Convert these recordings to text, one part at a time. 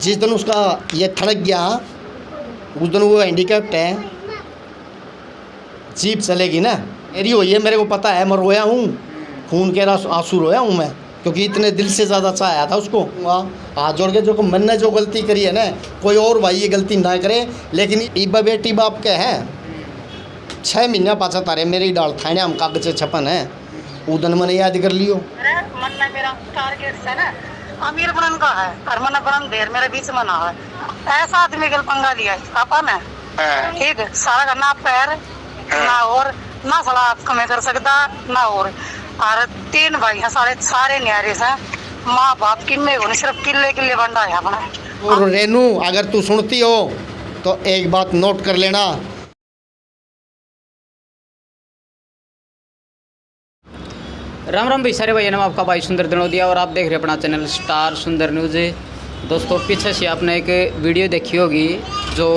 जिस दिन उसका ये थड़क गया उस दिन वो हैंडीकैप्ट है, जीप चलेगी ना, मेरी हुई है, मेरे को पता है। मैं रोया हूँ, खून के आंसू रोया हूँ मैं, क्योंकि इतने दिल से ज़्यादा चाहा था उसको। हाथ जोड़ के, जो मैंने जो गलती करी है ना, कोई और भाई ये गलती ना करे। लेकिन इबा बेटी बाप के हैं 6 महीना पाचा तारे मेरी डाल थाने हम कागज छपन है, उदन मैंने याद कर लियो। मन में मेरा टारगेट है ना अमीर बनन का है, और मन बनन देर मेरे बीच में ना है। ऐसा आदमी के पंगा लिया पापा ने, ठीक है, सारा ना पैर ना और ना साला आप कमे कर सकता ना और 3 भाई हैं, सारे न्यारे से माँ बाप किन्ने को सिर्फ किले बंदा है अपना। और रेनू, अगर तू सुनती हो तो एक बात नोट कर लेना। राम राम भाई सारे भाई, नाम आपका भाई सुंदर दिनोदिया और आप देख रहे हैं अपना चैनल स्टार सुंदर न्यूज़। दोस्तों, पीछे से आपने एक वीडियो देखी होगी जो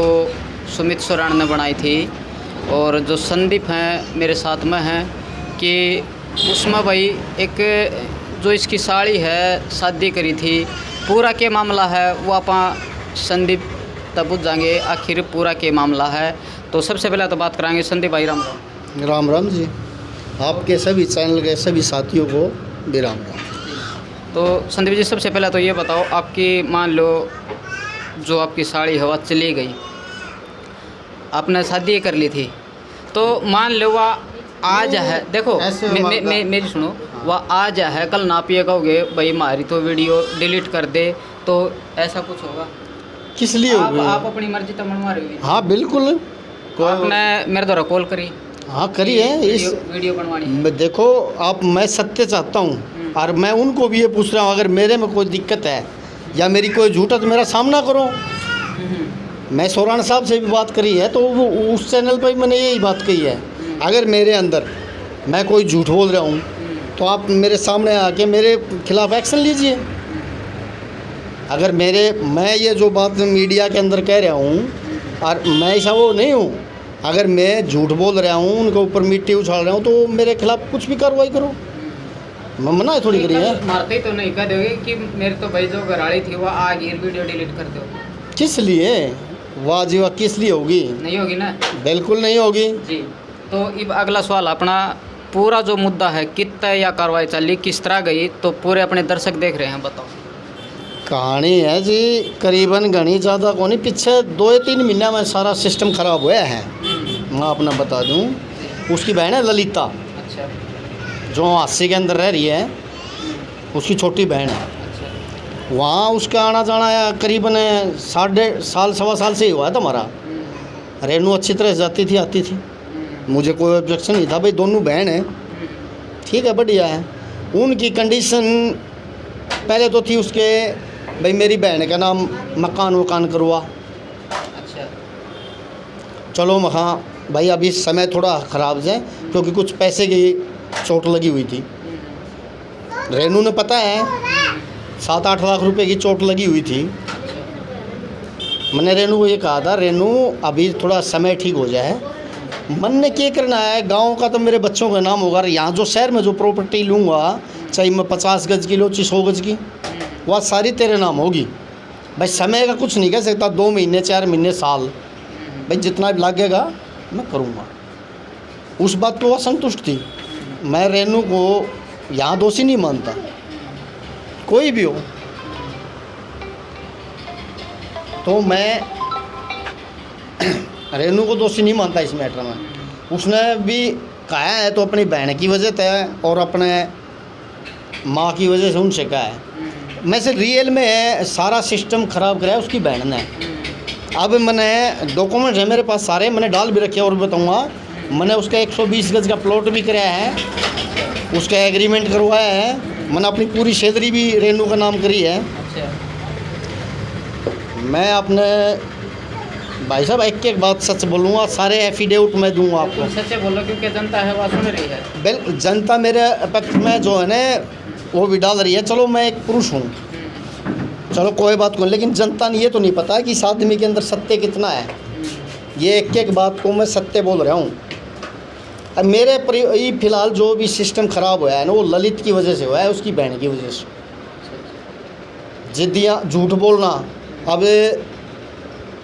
सुमित सोरान ने बनाई थी, और जो संदीप हैं मेरे साथ में हैं, कि उसमें भाई एक जो इसकी साड़ी है शादी करी थी, पूरा के मामला है वो आप संदीप तब बुझ जाएंगे आखिर पूरा के मामला है। तो सबसे पहले तो बात कराएंगे संदीप भाई। राम राम। राम राम जी, आपके सभी चैनल के सभी साथियों को भी राम राम। तो संदीप जी, सबसे पहले तो ये बताओ, आपकी मान लो जो आपकी साड़ी हवा चली गई, आपने शादी कर ली थी, तो मान लो वह आज है, देखो मेरी सुनो, वह आज है, कल ना आप ये कहोगे भाई हमारी तो वीडियो डिलीट कर दे, तो ऐसा कुछ होगा? किस लिए आप अपनी मर्जी तो मनवा रहे हो? हाँ बिल्कुल। आपने मेरे द्वारा कॉल करी? हाँ करी है। इस वीडियो बनवानी, देखो आप, मैं सत्य चाहता हूँ, और मैं उनको भी ये पूछ रहा हूँ, अगर मेरे में कोई दिक्कत है या मेरी कोई झूठ है तो मेरा सामना करो। मैं सोरान साहब से भी बात करी है, तो वो उस चैनल पर मैंने यही बात कही है, अगर मेरे अंदर मैं कोई झूठ बोल रहा हूँ तो आप मेरे सामने आके मेरे खिलाफ़ एक्शन लीजिए। अगर मैं ये जो बात मीडिया के अंदर कह रहा हूँ और मैं ऐसा वो नहीं हूँ, अगर मैं झूठ बोल रहा हूँ, उनके ऊपर मिट्टी उछाल रहा हूँ, तो मेरे खिलाफ़ कुछ भी कार्रवाई करो। मैं मना थोड़ी करी है। मारते तो नहीं कह दोगे कि मेरे तो भाई जो घराड़ी थी वह आ गई, वीडियो डिलीट कर दो? किस लिए? वाह जी वाह, किस लिए होगी? नहीं होगी ना? बिल्कुल नहीं होगी जी। तो अब अगला सवाल, अपना पूरा जो मुद्दा है कितना या कार्रवाई चली, किस तरह गई, तो पूरे अपने दर्शक देख रहे हैं, बताओ। कहानी है जी, करीबन घनी ज़्यादा को नहीं, पीछे 2-3 महीना में सारा सिस्टम ख़राब हुआ है। मैं अपना बता दूं, उसकी बहन है ललिता, अच्छा, जो हादसे के अंदर रह रही है, उसकी छोटी बहन है। वहाँ उसका आना जाना करीबन 1.5 साल से ही हुआ है तुम्हारा। रेनू अच्छी तरह से जाती थी आती थी, मुझे कोई ऑब्जेक्शन नहीं था, भाई दोनों बहन हैं, ठीक है बढ़िया है। उनकी कंडीशन पहले तो थी उसके, भाई मेरी बहन का नाम मकान करवा। अच्छा, चलो मखा भाई अभी समय थोड़ा ख़राब है, क्योंकि कुछ पैसे की चोट लगी हुई थी। रेनू ने पता है 7-8 लाख रुपए की चोट लगी हुई थी। मैंने रेनू को ये कहा था, रेनू अभी थोड़ा समय ठीक हो जाए, मन ने क्या करना है, गांव का तो मेरे बच्चों का नाम होगा, यहाँ जो शहर में जो प्रॉपर्टी लूँगा, चाहे मैं 50 गज की लो, 100 गज की, वह सारी तेरे नाम होगी। भाई समय का कुछ नहीं कह सकता, 2 महीने 4 महीने साल, भाई जितना भी लगेगा मैं करूँगा। उस बात पर वह संतुष्ट थी। मैं रेनू को यहाँ दोषी नहीं मानता, कोई भी हो, तो मैं रेनू को दोषी नहीं मानता इस मैटर में। उसने भी कहा है तो अपनी बहन की वजह से और अपने माँ की वजह से उनसे कहा है। मैं से रियल में सारा सिस्टम ख़राब कराया उसकी बहन ने। अब मैंने डॉक्यूमेंट है मेरे पास सारे, मैंने डाल भी रखे और भी बताऊँगा। मैंने उसका 120 गज का प्लॉट भी कराया है, उसका एग्रीमेंट करवाया है, मैंने अपनी पूरी शेदरी भी रेनू का नाम करी है। मैं अपने भाई साहब एक बात सच बोलूँगा, सारे एफिडेविट मैं दूंगा आपको। सच बोलो, क्योंकि जनता है वो सुन रही है। बिल्कुल, जनता मेरे पक्ष में जो है ना वो भी डाल रही है। चलो मैं एक पुरुष हूँ, चलो कोई बात नहीं, लेकिन जनता ने ये तो नहीं पता कि इस आदमी के अंदर सत्य कितना है। ये एक बात को मैं सत्य बोल रहा हूँ। अब मेरे फिलहाल जो भी सिस्टम ख़राब हुआ है ना, वो ललित की वजह से हुआ है, उसकी बहन की वजह से। जिद्दियाँ, झूठ बोलना, अब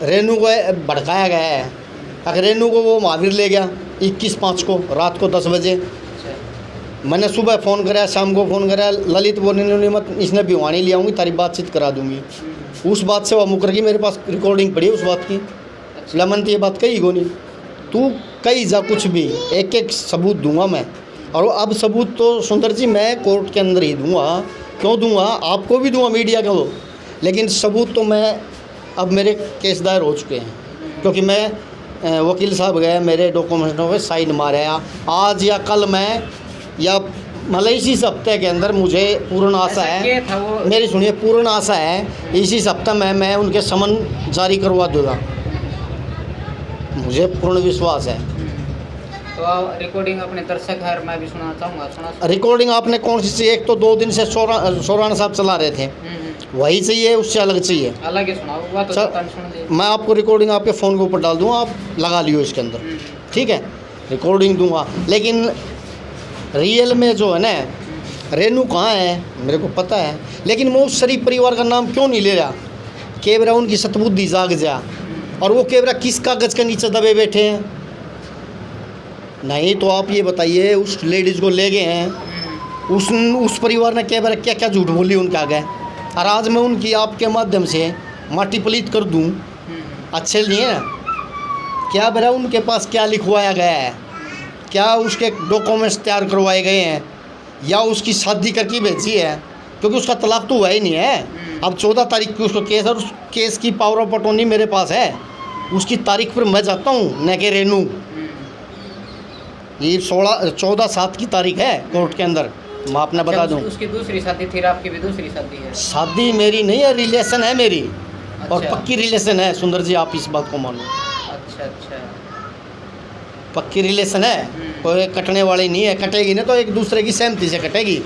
रेनू को भड़काया गया है। अगर रेनू को वो महावीर ले गया 21/5 को रात को 10 बजे। मैंने सुबह फ़ोन कराया, शाम को फ़ोन कराया, ललित बोलने मत, इसने भिवानी ले आऊँगी, तारी बातचीत करा दूँगी। उस बात से वह मुकर गई। मेरे पास रिकॉर्डिंग पड़ी है उस बात की। लमन तो ये बात कही को नहीं, तू कही जा कुछ भी, एक एक सबूत दूंगा मैं। और अब सबूत तो सुंदर जी मैं कोर्ट के अंदर ही दूंगा। क्यों दूंगा? आपको भी दूंगा, मीडिया को। लेकिन सबूत तो मैं, अब मेरे केस दायर हो चुके हैं, क्योंकि मैं वकील साहब गए, मेरे डॉक्यूमेंटों पे साइन मारे। आज या कल मैं, या मतलब इसी हफ्ते के अंदर, मुझे पूर्ण आशा है, मेरी सुनिए, पूर्ण आशा है इसी हफ्ते में मैं उनके समन जारी करवा दूँगा। मुझे पूर्ण विश्वास है। तो रिकॉर्डिंग अपने दर्शक है, मैं भी सुनाना चाहूँगा। रिकॉर्डिंग आपने कौन सी चाहिए? एक तो 2 दिन से सोरान साहब चला रहे थे, वही चाहिए, उससे अलग चाहिए? अलग ही सुनाओ तो मैं आपको रिकॉर्डिंग आपके फ़ोन के ऊपर डाल दूँगा, आप लगा लियो इसके अंदर, ठीक है? रिकॉर्डिंग दूँगा। लेकिन रियल में जो है ना, रेनू कहाँ है मेरे को पता है, लेकिन मैं उस शरीफ परिवार का नाम क्यों नहीं ले रहा? केवरा उनकी सतबुद्धि जाग जा। और वो केवरा किस कागज़ के नीचे दबे बैठे हैं? नहीं तो आप ये बताइए, उस लेडीज़ को ले गए हैं, उस परिवार ने केवरा क्या क्या झूठ बोली उनके आगे, और आज मैं उनकी आपके माध्यम से माटी पलीत कर दूं, अच्छे नहीं है? क्या बेरा उनके पास क्या लिखवाया गया है, क्या उसके डॉक्यूमेंट्स तैयार करवाए गए हैं, या उसकी शादी करके भेजी है? क्योंकि उसका तलाक तो हुआ ही नहीं है। अब 14 तारीख को उसका केस है, और उस केस की पावर ऑफ अटॉर्नी मेरे पास है। उसकी तारीख पर मैं जाता हूँ, न कि रेनू। ये 14/7 की तारीख है कोर्ट के अंदर, मैं आपने बता दूँ। उसकी दूसरी शादी थी, आपकी भी दूसरी शादी है? शादी मेरी नहीं है, रिलेशन है मेरी। अच्छा। और पक्की रिलेशन है सुंदर जी, आप इस बात को मानो। अच्छा अच्छा, पक्की रिलेशन है, कोई कटने वाली नहीं है। कटेगी ना तो एक दूसरे की सहमति से कटेगी।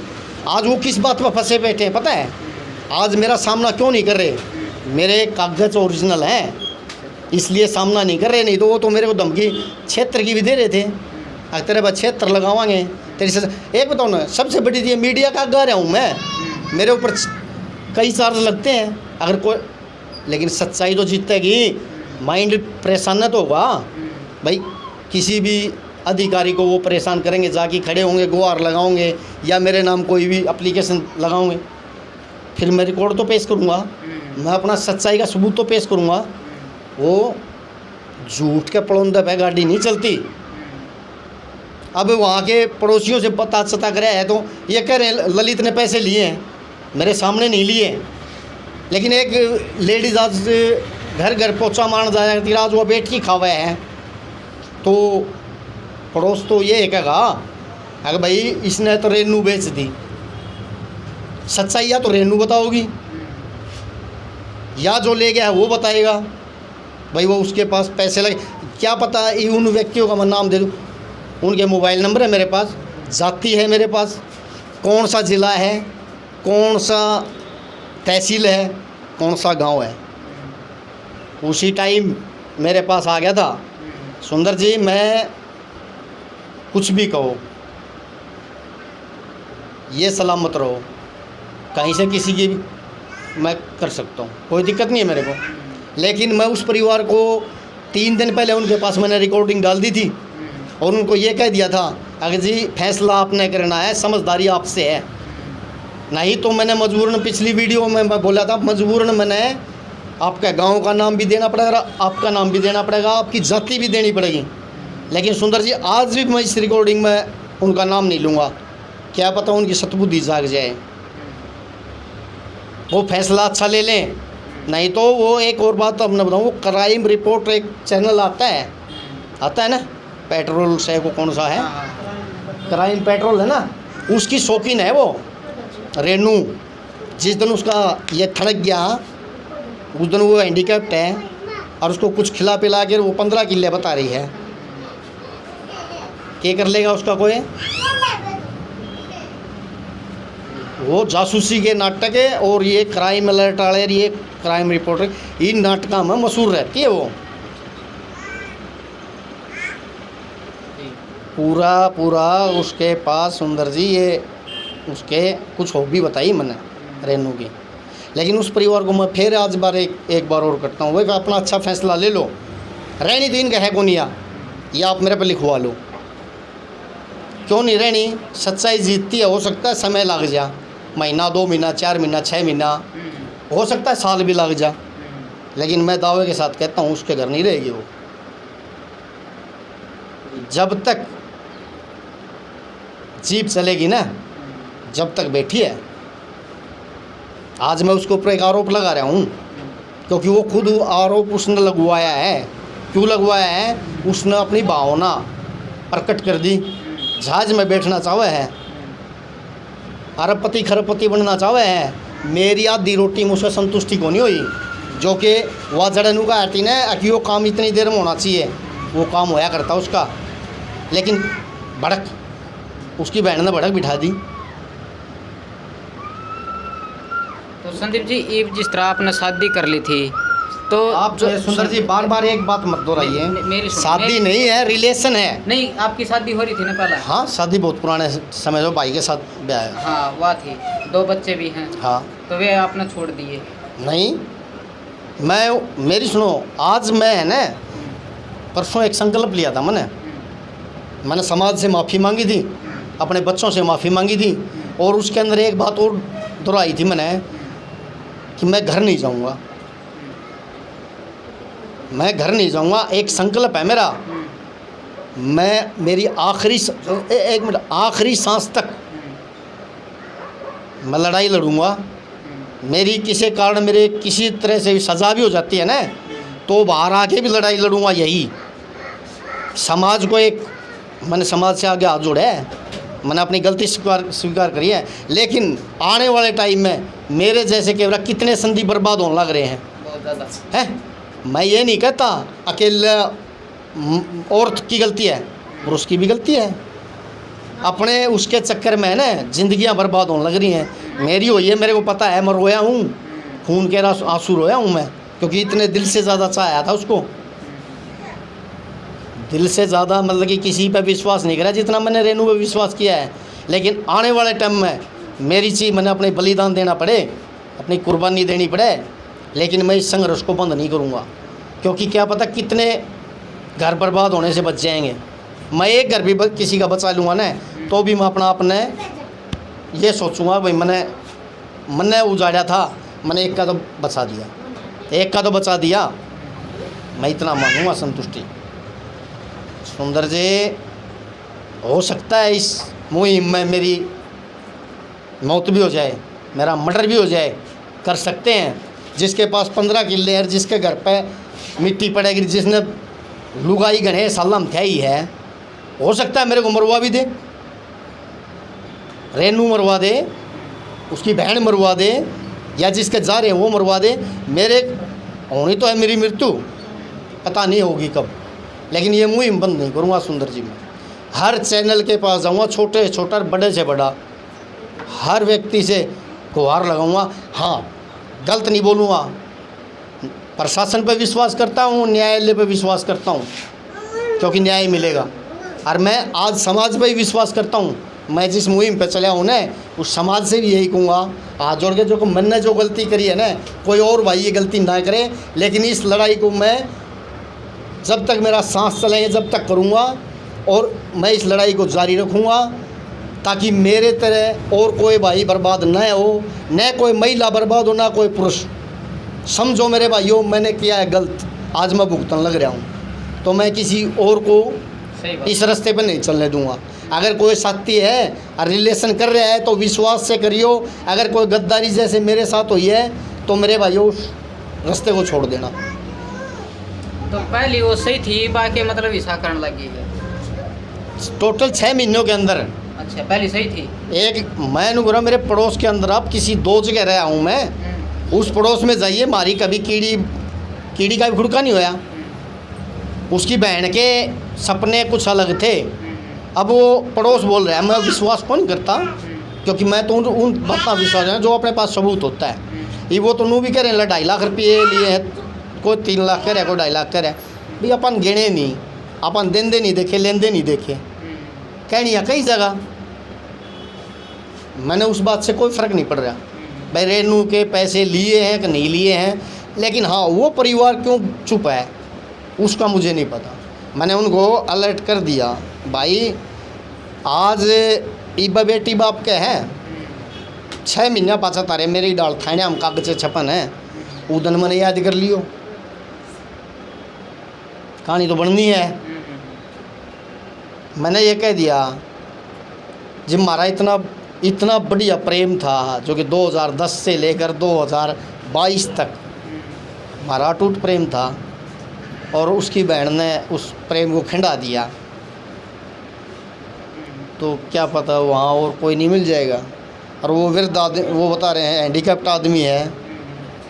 आज वो किस बात पर फंसे बैठे हैं पता है? आज मेरा सामना क्यों नहीं कर रहे? मेरे कागज ओरिजिनल हैं, इसलिए सामना नहीं कर रहे। नहीं तो वो तो मेरे को धमकी क्षेत्र की भी दे रहे थे, अगर तेरे बाद क्षेत्र लगावांगे तेरी से। एक बताओ ना, सबसे बड़ी ये मीडिया का गा रहा हूँ मैं, मेरे ऊपर कई चार्ज लगते हैं अगर कोई, लेकिन सच्चाई तो जीतेगी। माइंड परेशान तो होगा भाई, किसी भी अधिकारी को वो परेशान करेंगे, जाके खड़े होंगे, गुहार लगाओगे, या मेरे नाम कोई भी एप्लीकेशन लगाओगे, फिर मैं रिकॉर्ड तो पेश करूँगा, मैं अपना सच्चाई का सबूत तो पेश करूँगा। वो झूठ के पड़ोंदे पे गाड़ी नहीं चलती। अब वहाँ के पड़ोसियों से पता चता कराया है तो ये कह रहे हैं ललित ने पैसे लिए हैं, मेरे सामने नहीं लिए। लेकिन एक लेडीज़ आज घर घर पोछा मारने जाया, आज वो बैठ के खावा है, तो पड़ोस तो ये कहेगा अगर भाई इसने तो रेनू बेच दी। सच्चाई या तो रेनू बताओगी, या जो ले गया है वो बताएगा भाई वो उसके पास पैसे लगे। क्या पता ये उन व्यक्तियों का मैं नाम दे दूँ, उनके मोबाइल नंबर है मेरे पास, जाति है मेरे पास, कौन सा ज़िला है, कौन सा तहसील है, कौन सा गांव है। उसी टाइम मेरे पास आ गया था। सुंदर जी, मैं कुछ भी कहो, ये सलामत रहो, कहीं से किसी की मैं कर सकता हूँ, कोई दिक्कत नहीं है मेरे को। लेकिन मैं उस परिवार को 3 दिन पहले उनके पास मैंने रिकॉर्डिंग डाल दी थी और उनको ये कह दिया था अगर जी फैसला आपने करना है, समझदारी आपसे है। नहीं तो मैंने मजबूरन, पिछली वीडियो में मैं बोला था, मजबूरन मैंने आपका गांव का नाम भी देना पड़ेगा, आपका नाम भी देना पड़ेगा, आपकी जाति भी देनी पड़ेगी। लेकिन सुंदर जी, आज भी मैं इस रिकॉर्डिंग में उनका नाम नहीं लूँगा, क्या पता उनकी सतबुद्धि जाग जाए, वो फैसला अच्छा ले लें। नहीं तो वो एक और बात तो अब मैं बताऊँ, वो क्राइम रिपोर्ट एक चैनल आता है ना, पेट्रोल से वो कौन सा है, क्राइम पेट्रोल है ना, उसकी शौकीन है वो रेनू। जिस दिन उसका ये थड़क गया उस दिन वो हैंडीकैप्ड है और उसको कुछ खिला पिला के वो 15 किले बता रही है। क्या कर लेगा उसका कोई? वो जासूसी के नाटक है और ये क्राइम अलर्ट वाले, ये क्राइम रिपोर्टर, इन नाटकों में मशहूर रहती है वो। पूरा उसके पास सुंदर जी, ये उसके कुछ हॉबी बताई मैंने रेनू की। लेकिन उस परिवार को मैं फिर आज बार एक बार और करता हूँ, भाई अपना अच्छा फैसला ले लो, रहनी दिन का है कोनिया, या आप मेरे पे लिखवा लो, क्यों नहीं रहनी। सच्चाई जीतती है, हो सकता है समय लग जा, महीना 2 महीना 4 महीना 6 महीना, हो सकता है साल भी लग जा, लेकिन मैं दावे के साथ कहता हूँ उसके घर नहीं रहेगी वो। जब तक जीप चलेगी ना, जब तक बैठी है। आज मैं उसके ऊपर एक आरोप लगा रहा हूँ, क्योंकि वो खुद आरोप उसने लगवाया है। क्यों लगवाया है? उसने अपनी भावना प्रकट कर दी, जहाज में बैठना चाहे है, अरबपति खरबपति बनना चाहे है, मेरी आधी रोटी मुझसे संतुष्टि को नहीं हुई, जो कि वह जड़नू का आती ना कि वो काम इतनी देर में होना चाहिए, वो काम होया करता उसका, लेकिन भड़क उसकी बहन ने भड़क बिठा दी। तो संदीप जी, ये जिस तरह आपने शादी कर ली थी, तो आप जो है सुंदर जी बार बार एक बात मत दोहराइए, मेरी शादी नहीं है, रिलेशन है। नहीं, आपकी शादी हो रही थी ना पहले? हाँ, शादी बहुत पुराने समय में भाई के साथ ब्याह है। हाँ, वह थी, 2 बच्चे भी हैं। हाँ, तो वे आपने छोड़ दिए? नहीं, मेरी सुनो, आज मैं है ना, परसों एक संकल्प लिया था मैंने समाज से माफ़ी मांगी थी, अपने बच्चों से माफ़ी मांगी थी, और उसके अंदर एक बात और दोहराई थी मैंने कि मैं घर नहीं जाऊंगा, मैं घर नहीं जाऊंगा। एक संकल्प है मेरा, मैं मेरी एक मिनट आखिरी सांस तक मैं लड़ाई लड़ूंगा। मेरी किसी कारण मेरे किसी तरह से सज़ा भी हो जाती है ना, तो बाहर आके भी लड़ाई लड़ूंगा। यही समाज को एक मैंने समाज से आगे हाथ जोड़ा है, मैंने अपनी गलती स्वीकार करी है, लेकिन आने वाले टाइम में मेरे जैसे केवल कितने संधि बर्बाद होने लग रहे हैं, बहुत ज़्यादा हैं। मैं ये नहीं कहता अकेले औरत की गलती है, पुरुष की भी गलती है। अपने उसके चक्कर में ना जिंदगियां बर्बाद होने लग रही हैं। मेरी हुई है, मेरे को पता है, मैं रोया हूँ, खून के आंसू रोया हूँ मैं, क्योंकि इतने दिल से ज़्यादा चाहा था उसको, दिल से ज़्यादा, मतलब कि किसी पे विश्वास नहीं करा जितना मैंने रेनू पे विश्वास किया है। लेकिन आने वाले टाइम में मेरी चीज़ मैंने अपने बलिदान देना पड़े, अपनी कुर्बानी देनी पड़े, लेकिन मैं इस संघर्ष को बंद नहीं करूँगा, क्योंकि क्या पता कितने घर बर्बाद होने से बच जाएंगे। मैं एक घर भी किसी का बचा लूँगा ना, तो भी मैं अपने ये सोचूंगा भाई मैंने उजाड़ा था, मैंने एक का तो बचा दिया, एक का तो बचा दिया, मैं इतना मांगूंगा संतुष्टि। सुंदर जी, हो सकता है इस मुहिम में मेरी मौत भी हो जाए, मेरा मर्डर भी हो जाए, कर सकते हैं। जिसके पास 15 किले है, जिसके घर पे मिट्टी पड़ेगी, जिसने लुगाई गणे सालम थे ही है, हो सकता है मेरे को मरवा भी दे, रेनू मरवा दे, उसकी बहन मरवा दे, या जिसके जा रहे हैं वो मरवा दे। मेरे होनी तो है मेरी मृत्यु, पता नहीं होगी कब, लेकिन ये मुहिम बंद नहीं करूँगा। सुंदर जी, मैं हर चैनल के पास जाऊँगा, छोटे से छोटा, बड़े से बड़ा, हर व्यक्ति से गुहार लगाऊँगा। हाँ, गलत नहीं बोलूँगा, प्रशासन पर विश्वास करता हूँ, न्यायालय पर विश्वास करता हूँ, क्योंकि न्याय मिलेगा। और मैं आज समाज पर ही विश्वास करता हूँ। मैं जिस मुहिम पे चला हूँ ना, उस समाज से भी यही कहूँगा, हाथ जोड़ के, जो मैंने जो गलती करी है ना, कोई और भाई ये गलती ना करे। लेकिन इस लड़ाई को मैं जब तक मेरा सांस चलेंगे जब तक करूँगा, और मैं इस लड़ाई को जारी रखूँगा, ताकि मेरे तरह और कोई भाई बर्बाद न हो, न कोई महिला बर्बाद हो, ना कोई पुरुष। समझो मेरे भाइयों, मैंने किया है गलत, आज मैं भुगतने लग रहा हूँ, तो मैं किसी और को इस रास्ते पर नहीं चलने दूंगा। अगर कोई साथी है और रिलेशन कर रहा है तो विश्वास से करियो। अगर कोई गद्दारी जैसे मेरे साथ हुई है तो मेरे भाइयों उस रास्ते को छोड़ देना। तो पहली वो सही थी, बाकी मतलब ईसा करने लगी है। टोटल 6 महीनों के अंदर। अच्छा, पहली सही थी। एक मैं नुगरा मेरे पड़ोस के अंदर, आप किसी 2 जगह रहा हूँ मैं, उस पड़ोस में जाइए, मारी कभी कीड़ी का भी खुड़का नहीं होया। उसकी बहन के सपने कुछ अलग थे। अब वो पड़ोस बोल रहा है, मैं विश्वास कौन करता, क्योंकि मैं तो उन बातों विश्वास है जो अपने पास सबूत होता है। ये वो तो नू भी कह रहे हैं 2.5 लाख रुपये लिए हैं, कोई 3 लाख कह रहा है, कोई 2.5 लाख कह रहा है। भाई अपन गिने नहीं, अपन देंदे नहीं देखे, लेंदे नहीं देखे, कहनी है कई जगह। मैंने उस बात से कोई फ़र्क नहीं पड़ रहा, भाई रेनू के पैसे लिए हैं कि नहीं लिए हैं, लेकिन हाँ वो परिवार क्यों चुप है उसका मुझे नहीं पता। मैंने उनको अलर्ट कर दिया, भाई आज इबा बेटी बाप के हैं 6 महीना पाछा तारे मेरी डाल थाने हम कागज छपन है, उदन मैंने याद कर लियो, कहानी तो बननी है। मैंने ये कह दिया जब हमारा इतना बढ़िया प्रेम था जो कि 2010 से लेकर 2022 तक हमारा अटूट प्रेम था, और उसकी बहन ने उस प्रेम को खिंडा दिया, तो क्या पता वहाँ और कोई नहीं मिल जाएगा। और वो वृद्ध आदमी, वो बता रहे हैं हैंडीकैप्ट आदमी है,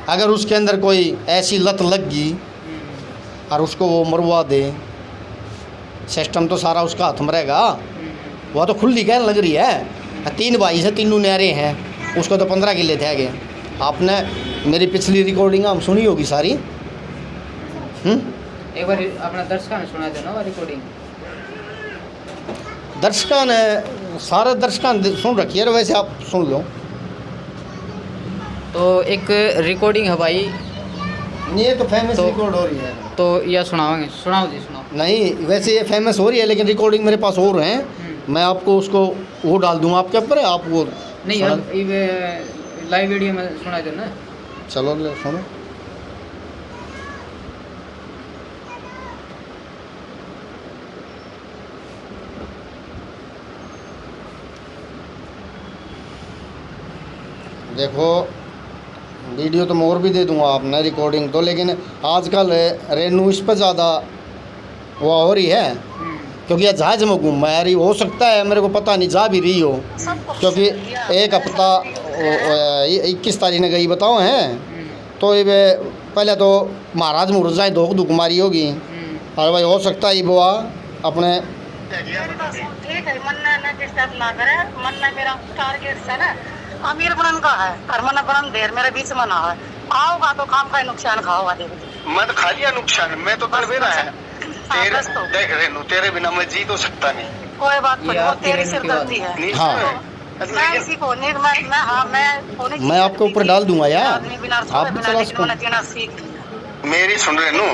अगर उसके अंदर कोई ऐसी लत लग गई और उसको वो मरवा दे, सिस्टम तो सारा उसका हाथ में रहेगा। वह तो खुली कहने लग रही है 3 भाई से 3 न्यारे हैं, उसको तो 15 किले थे आगे। आपने मेरी पिछली रिकॉर्डिंग हम सुनी होगी सारी। एक बार अपना दर्शकों ने सुना दो ना रिकॉर्डिंग। दर्शकों ने सारे दर्शकों ने सुन रखी है, वैसे आप सुन लो। तो एक रिकॉर्डिंग है भाई, ये तो फेमस तो- रिकॉर्ड हो रही है। तो यह सुनाओगे? सुनाओ जी सुनाओ। नहीं वैसे ये फेमस हो रही है, लेकिन रिकॉर्डिंग मेरे पास और हैं, मैं आपको उसको वो डाल दूंगा आपके ऊपर, आप वो नहीं सुना- अब ये लाइव वीडियो में सुना दो ना। चलो ले सुनो। देखो वीडियो तो मैं और भी दे दूंगा आपने रिकॉर्डिंग तो, लेकिन आजकल रेनू इस पर ज़्यादा वो हो रही है, क्योंकि यह जहाज में घूम रही, हो सकता है मेरे को पता नहीं जा भी रही हो, क्योंकि एक हफ्ता 21 तारीख ने गई बताओ हैं, तो ये पहले तो महाराज मुर्जा धोख धुक मारी होगी, और भाई हो सकता है बुआ अपने ठीक है, मन्ना ना डिस्टर्ब ना करे, मन्ना मेरा टारगेट है ना अमीर बनन का है, और मन्ना बनन देर मेरे बीच में ना है, आओगा तो काम का ही नुकसान खाओगा। देखो मैं तो खा लिया नुकसान, मैं तो कर भी रहा है तेरे, बस तो। देख रेनू तेरे बिना मैं जी तो सकता नहीं। कोई बात नहीं, ये वो आपकी तेरी रहने सिर की बात गलती है। नहीं हाँ। सुन, मैं लेकिन इसी को नहीं, मैं हाँ मैं मैं आपके ऊपर डाल दूंगा यार, आदमी बिना आप भी चला उसको। जीना सीख लिया। मेरी सुन रेनू,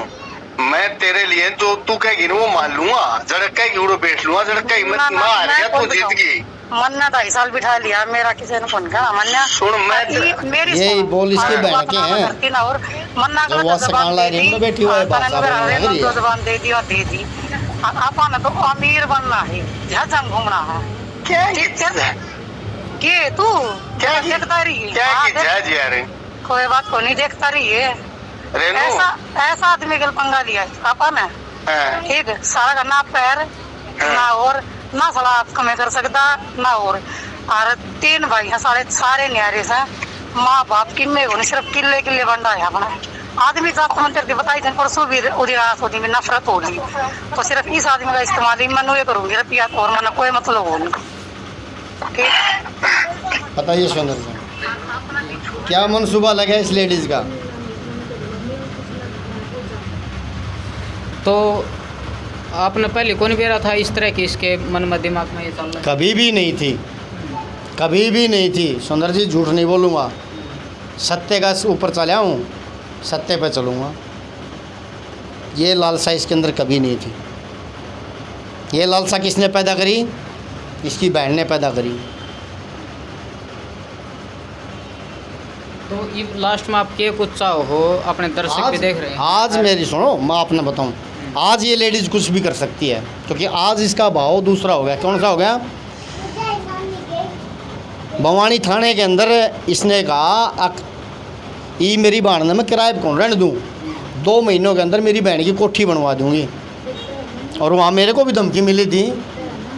मैं तेरे लिए जो तू कहेगी ना वो मान लूंगा, झड़क कहेगी उड़ो बैठ लूंगा, झड़क कहेगी मैं हार गया तू जीत गई। मन्ना 2.5 साल बिठा लिया, मेरा किसी ने फोन करा मन्ना सुन मैं मेरी यही बोल इसकी बहन के हैं। करती ना, और मन्ना जब वो सकान ला रही है ना बैठी हुआ है, बात सारी लग रही है। जबान दे दी और दे दी। अपन तो अमीर बनना है, झझम घूमना है। क्या ठीक है के तू क्या देखता रही है? क्या हाँ, की जज यार कोई बात को नहीं देखता रही है। रेनू। ऐसा आदमी के पंगा लिया अपन है, हाँ, ठीक है, सारा का ना पैर ना और ना साला आप कमे कर सकता ना और 3 भाई हैं, सारे न्यारे से माँ बाप किन्ने को नहीं, सिर्फ किले किले बंडा है अपना आदमी। जात मंत्र की बताई दिन परसों भी उदी रात होती में नफरत हो रही, तो सिर्फ इस आदमी का इस्तेमाल ही मैं ये करूंगी रुपया, और मैंने कोई मतलब हो नहीं। ठीक बताइए सुंदर जी, क्या मनसूबा लगा इस लेडीज़ का? तो आपने पहले कौन बेरा था इस तरह की इसके मन में दिमाग में ये चल रहा है? कभी भी नहीं थी, कभी भी नहीं थी सुंदर जी, झूठ नहीं बोलूँगा, सत्य का ऊपर चला हूँ, सत्य पे चलूँगा। ये लालसा इसके अंदर कभी नहीं थी। ये लालसा किसने पैदा करी? इसकी बहन ने पैदा करी। तो ये लास्ट में आप के कुछ चाहो हो, अपने दर्शक भी देख रहे हैं। आज मेरी सुनो, मैं आपने बताऊं, आज ये लेडीज़ कुछ भी कर सकती है, क्योंकि आज इसका भाव दूसरा हो गया। कौन सा हो गया? भवानी थाने के अंदर इसने कहा ये मेरी बहन ने मैं किराए पर कौन रहने दूँ, 2 महीनों के अंदर मेरी बहन की कोठी बनवा दूँगी। और वहाँ मेरे को भी धमकी मिली थी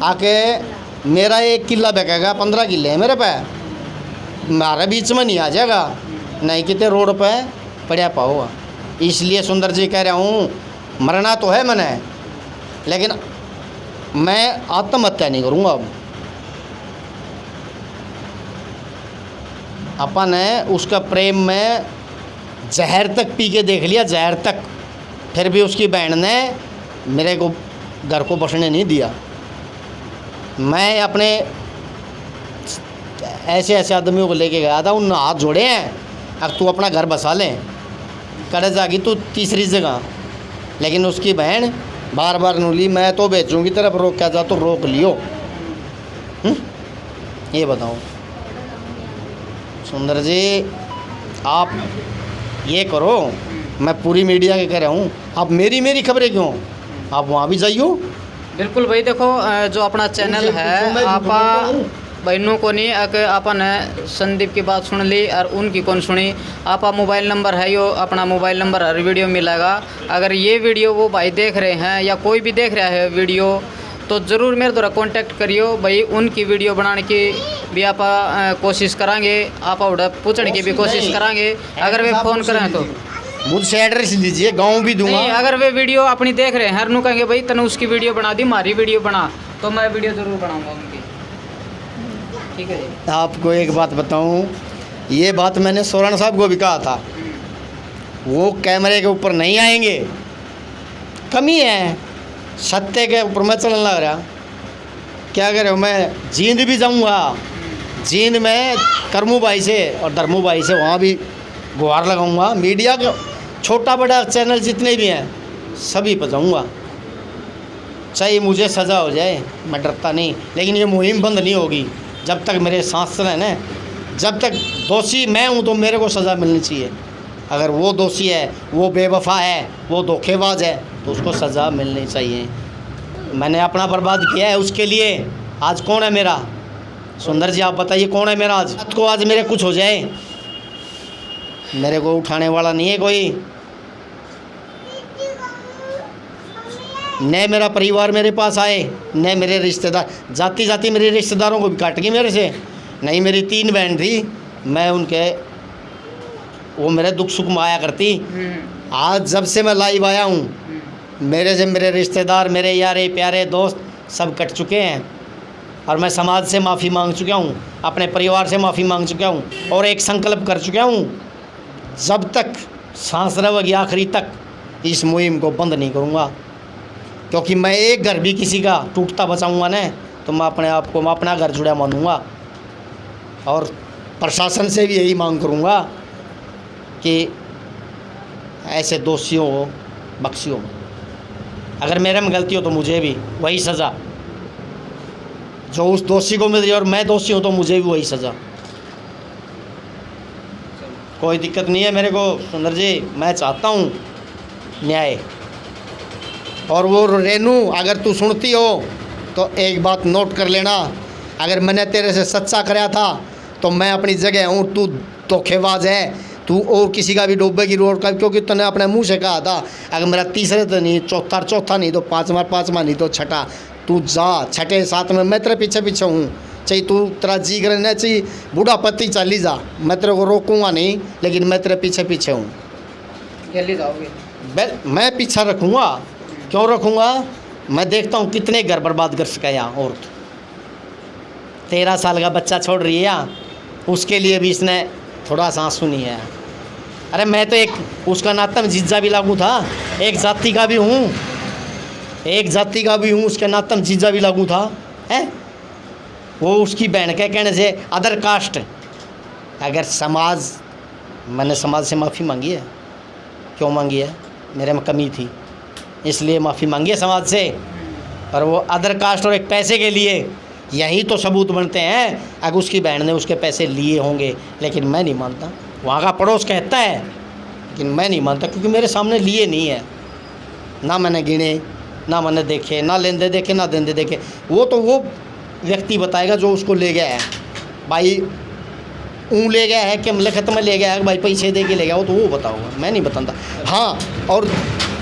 आके मेरा 1 किला बिकेगा, 15 किले है मेरे पे, हमारे बीच में नहीं आ जाएगा, नहीं कितने रोड पे पड़ा पाओगा। इसलिए सुंदर जी कह रहा हूँ, मरना तो है मैंने, लेकिन मैं आत्महत्या नहीं करूँगा। अब अपन ने उसका प्रेम में जहर तक पी के देख लिया, जहर तक, फिर भी उसकी बहन ने मेरे को घर को बसने नहीं दिया। मैं अपने ऐसे ऐसे आदमियों को लेके गया था, उन हाथ जोड़े हैं, अब तू अपना घर बसा लें, कड़े जागी तू तीसरी जगह। लेकिन उसकी बहन बार बार नूली मैं तो बेचूंगी तरफ रोक क्या जा तो रोक लियो। ये बताओ सुंदर जी, आप ये करो, मैं पूरी मीडिया के कह रहा हूँ, आप मेरी खबरें क्यों, आप वहाँ भी जाइयो। बिल्कुल भाई, देखो जो अपना चैनल है आप बहनों को नहीं अगर अपन संदीप की बात सुन ली और उनकी कौन सुनी। आप मोबाइल नंबर है यो, अपना मोबाइल नंबर हर वीडियो मिलेगा। अगर ये वीडियो वो भाई देख रहे हैं या कोई भी देख रहा है वीडियो, तो ज़रूर मेरे द्वारा कांटेक्ट करियो भाई। उनकी वीडियो बनाने की भी आप कोशिश करांगे, आप पूछने की भी कोशिश करांगे। अगर वे फ़ोन करें तो मुझसे एड्रेस लीजिए, गाँव भी दूंगा। नहीं, अगर वे वीडियो अपनी देख रहे हैं हर नु कहेंगे भाई तने उसकी वीडियो बना दी, हमारी वीडियो बना, तो मैं वीडियो ज़रूर बनाऊँगा उनकी। ठीक है जी। आपको एक बात बताऊं, ये बात मैंने सोरान साहब को भी कहा था, वो कैमरे के ऊपर नहीं आएंगे, कमी है, सत्य के ऊपर मैं चलने लग रहा। क्या कह रहे हो, मैं जींद भी जाऊंगा, जींद में करमू भाई से और धर्मू भाई से वहाँ भी गुहार लगाऊंगा। मीडिया का छोटा बड़ा चैनल जितने भी हैं सभी पर जाऊँगा, चाहे मुझे सज़ा हो जाए, मैं डरता नहीं। लेकिन ये मुहिम बंद नहीं होगी जब तक मेरे सांस चले ना, जब तक दोषी मैं हूँ तो मेरे को सज़ा मिलनी चाहिए। अगर वो दोषी है, वो बेवफा है, वो धोखेबाज है, तो उसको सज़ा मिलनी चाहिए। मैंने अपना बर्बाद किया है, उसके लिए आज कौन है मेरा? सुंदर जी आप बताइए कौन है मेरा? आज मेरे कुछ हो जाए, मेरे को उठाने वाला नहीं है कोई। न मेरा परिवार मेरे पास आए, न मेरे रिश्तेदार, जाती मेरे रिश्तेदारों को भी काट गई मेरे से। नहीं, मेरी 3 बहन थी, मैं उनके वो मेरे दुख सुख में आया करती। आज जब से मैं लाइव आया हूँ, मेरे से मेरे रिश्तेदार, मेरे यारे प्यारे दोस्त सब कट चुके हैं। और मैं समाज से माफ़ी मांग चुका हूँ, अपने परिवार से माफ़ी मांग चुका हूँ, और एक संकल्प कर चुका हूँ, जब तक सांस रहेगी आखिरी तक इस मुहिम को बंद नहीं करूँगा। क्योंकि मैं एक घर भी किसी का टूटता बचाऊंगा ना, तो मैं अपने आप को, मैं अपना घर जुड़ा मानूंगा। और प्रशासन से भी यही मांग करूंगा कि ऐसे दोषियों को बख्शियो। अगर मेरे में गलती हो तो मुझे भी वही सज़ा जो उस दोषी को मिल रही है, और मैं दोषी हूँ तो मुझे भी वही सज़ा। कोई दिक्कत नहीं है मेरे को सुंदर जी, मैं चाहता हूँ न्याय। और वो रेनू, अगर तू सुनती हो तो एक बात नोट कर लेना, अगर मैंने तेरे से सच्चा कराया था तो मैं अपनी जगह हूँ, तू धोखेबाज है, तू और किसी का भी डूबेगी रोड का। क्योंकि तूने अपने मुंह से कहा था अगर मेरा तीसरे तो नहीं, चौथा नहीं तो पाँचवा नहीं तो छठा, तू जा, छठे साथ में मैं तेरे पीछे हूँ। चाहे तू तेरा जी करना चाहिए बूढ़ापति चली जा, मैं तेरे को रोकूँगा नहीं, लेकिन मैं तेरे पीछे हूँ। जल्दी जाओगे? मैं पीछा रखूँगा, क्यों रखूँगा? मैं देखता हूँ कितने घर बर्बाद कर सका यहाँ औरत। 13 साल का बच्चा छोड़ रही है यहाँ, उसके लिए भी इसने थोड़ा सा आंसू नहीं है। अरे मैं तो एक उसका नाता में जीजा भी लागू था, एक जाति का भी हूँ, उसके नाते में जीजा भी लागू था है। वो उसकी बहन के कहने से अदर कास्ट। अगर मैंने समाज से माफ़ी मांगी है। क्यों मांगी है? मेरे में कमी थी इसलिए माफ़ी मांगी है समाज से। और वो अदर कास्ट और एक पैसे के लिए यही तो सबूत बनते हैं। अगर उसकी बहन ने उसके पैसे लिए होंगे, लेकिन मैं नहीं मानता। वहाँ का पड़ोस कहता है, लेकिन मैं नहीं मानता, क्योंकि मेरे सामने लिए नहीं है, ना मैंने गिने, ना मैंने देखे, ना लेंदे देखे, ना देंदे देखे। वो तो वो व्यक्ति बताएगा जो उसको ले गया है। भाई ले गया है कि लिखत में ले गया है, भाई पैसे दे के ले गया, वो तो वो बताऊँगा, मैं नहीं बताता। हाँ, और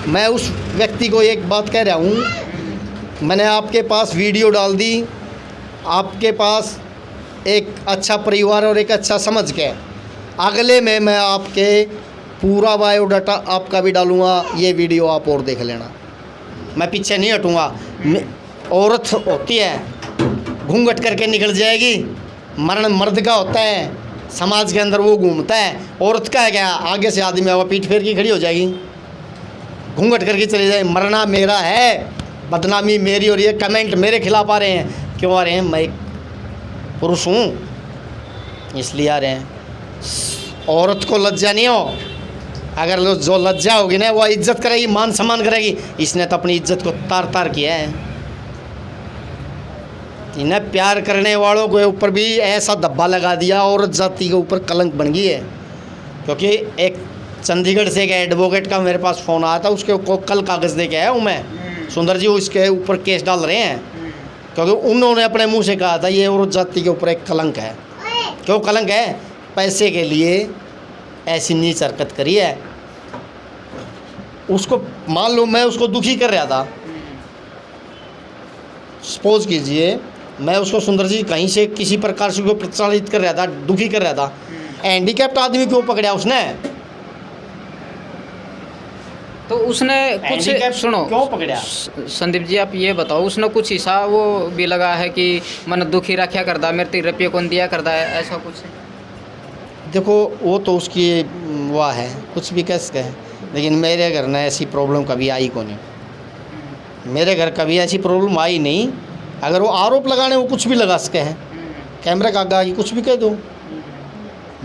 मैं उस व्यक्ति को एक बात कह रहा हूँ, मैंने आपके पास वीडियो डाल दी, आपके पास एक अच्छा परिवार और एक अच्छा समझ के, अगले में मैं आपके पूरा बायोडाटा आपका भी डालूँगा। ये वीडियो आप और देख लेना, मैं पीछे नहीं हटूँगा। औरत होती है घूंघट करके निकल जाएगी, मरण मर्द का होता है, समाज के अंदर वो घूमता है। औरत का है क्या? आगे से आदमी आवा पीठ फेर के खड़ी हो जाएगी, घूंघट करके चली जाए। मरना मेरा है, बदनामी मेरी, और ये कमेंट मेरे खिलाफ आ रहे हैं। क्यों आ रहे हैं? मैं एक पुरुष हूँ, इसलिए आ रहे हैं। औरत को लज्जा नहीं हो, अगर जो लज्जा होगी ना वो इज्जत करेगी, मान सम्मान करेगी। इसने तो अपनी इज्जत को तार तार किया है। इन्हें प्यार करने वालों के ऊपर भी ऐसा धब्बा लगा दिया, औरत जाति के ऊपर कलंक बन गई है। क्योंकि एक चंडीगढ़ से एक एडवोकेट का मेरे पास फ़ोन आया था, उसके को कल कागज़ दे के आया हूँ मैं, सुंदर जी उसके ऊपर केस डाल रहे हैं। क्योंकि उन्होंने अपने मुंह से कहा था ये औरत जाति के ऊपर एक कलंक है। क्यों कलंक है? पैसे के लिए ऐसी नीच हरकत करी है। उसको मान लो मैं उसको दुखी कर रहा था, सपोज कीजिए मैं उसको सुंदर जी कहीं से किसी प्रकार से उसको प्रताड़ित कर रहा था, दुखी कर रहा था, हैंडीकैप्ट आदमी क्यों पकड़ा उसने? तो उसने कुछ सुनो क्यों पकड़ा? संदीप जी आप ये बताओ, उसने कुछ हिस्सा वो भी लगा है कि मन दुखी रखा करता, मेरे 3 रुपये कौन दिया करता है, ऐसा कुछ? देखो वो तो उसकी वाह है, कुछ भी कह सकते हैं, लेकिन मेरे घर में ऐसी प्रॉब्लम कभी आई को नहीं। मेरे घर कभी ऐसी प्रॉब्लम आई नहीं। अगर वो आरोप लगाने वो कुछ भी लगा सके हैं, कैमरे का आगे कुछ भी कह दो,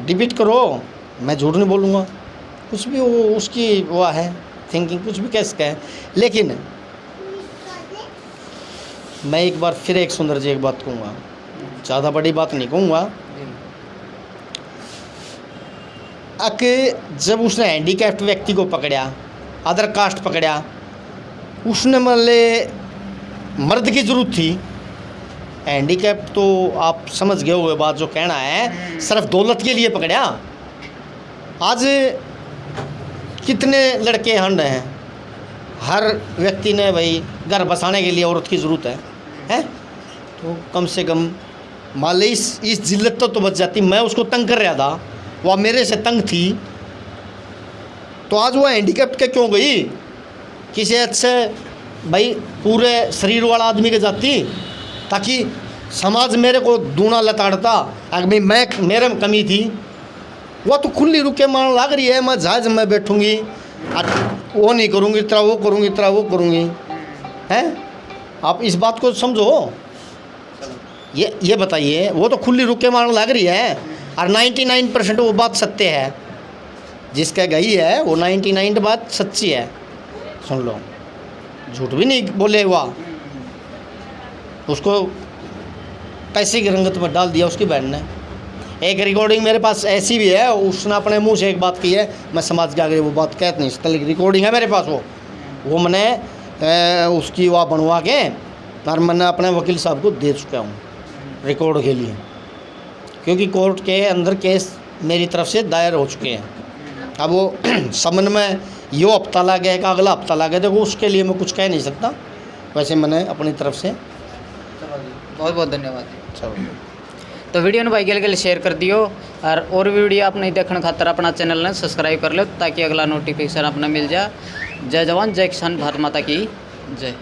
डिबेट करो, मैं झूठ नहीं बोलूँगा। कुछ भी वो उसकी वाह है, थिंकिंग कुछ भी कह सके हैं। लेकिन मैं एक बार फिर एक सुंदर जी एक बात कहूँगा, ज़्यादा बड़ी बात नहीं कहूँगा, कि जब उसने हैंडीकैप्ट व्यक्ति को पकड़ा, अदर कास्ट पकड़ा, उसने मान ले मर्द की ज़रूरत थी। हैंडीकैप्ट तो आप समझ गए हुए बात जो कहना है, सिर्फ दौलत के लिए पकड़ा। आज कितने लड़के हंड हैं, हर व्यक्ति ने भाई घर बसाने के लिए औरत की ज़रूरत है? तो कम से कम मान ली इस जिल्लत तो बच जाती। मैं उसको तंग कर रहा था, वह मेरे से तंग थी, तो आज वो हैंडीकैप्ट के क्यों गई? किसी अच्छे भाई पूरे शरीर वाला आदमी के जाती, ताकि समाज मेरे को दूना लताड़ता। अगर मैं मेरे में कमी थी, वह तो खुली रुके मान लग रही है, मैं जहाज में बैठूंगी, वो नहीं करूँगी, इतना वो करूँगी, इतना वो करूँगी, हैं? आप इस बात को समझो। ये बताइए, वो तो खुली रुके मान लग रही है, और 99% वो बात सत्य है। जिसका गई है वो 99 बात सच्ची है। सुन लो, झूठ भी नहीं बोले हुआ। उसको पैसे की रंगत में डाल दिया उसकी बहन ने। एक रिकॉर्डिंग मेरे पास ऐसी भी है, उसने अपने मुंह से एक बात की है, मैं समाज के आगे वो बात कह नहीं सकता, लेकिन रिकॉर्डिंग है मेरे पास। वो मैंने उसकी वह बनवा के और मैंने अपने वकील साहब को दे चुका हूँ रिकॉर्ड के लिए, क्योंकि कोर्ट के अंदर केस मेरी तरफ से दायर हो चुके हैं। अब वो समन में यो हफ्ता लगे का अगला हफ्ता लगे, देखो उसके लिए मैं कुछ कह नहीं सकता। वैसे मैंने अपनी तरफ से बहुत बहुत धन्यवाद। तो वीडियो ने भाई के शेयर कर दियो, और वीडियो आप नहीं देखने खातर अपना चैनल ने सब्सक्राइब कर लो, ताकि अगला नोटिफिकेशन अपना मिल जाए। जय जवान जय किसान, भारत माता की जय।